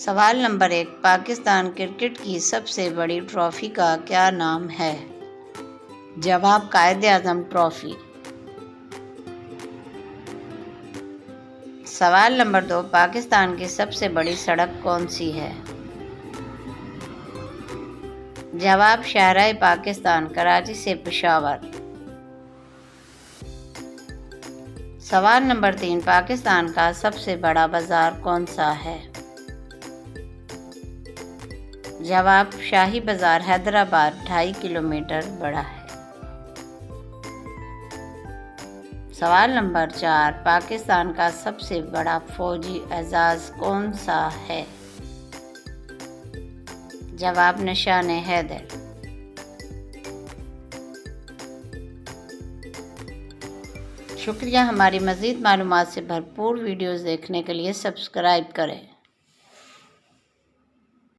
सवाल number 1, Pakistan cricket की सबसे बड़ी ट्रॉफी का क्या नाम है? जवाब, कायद-ए-आज़म ट्रॉफी। सवाल नंबर 2, पाकिस्तान की सबसे बड़ी सड़क कौन सी है? जवाब, शाहराह पाकिस्तान, कराची से पेशावर। सवाल नंबर 3, पाकिस्तान का सबसे बड़ा बाजार कौन सा है? जवाब, शाही बाजार, हैदराबाद, 2.5 किलोमीटर बड़ा है। सवाल नंबर 4, पाकिस्तान का सबसे बड़ा फौजी एजाज कौन सा है? जवाब, निशान हैदर। शुक्रिया। हमारी मज़ीद मालूमात से भरपूर वीडियोज़ देखने के लिए सब्सक्राइब करें।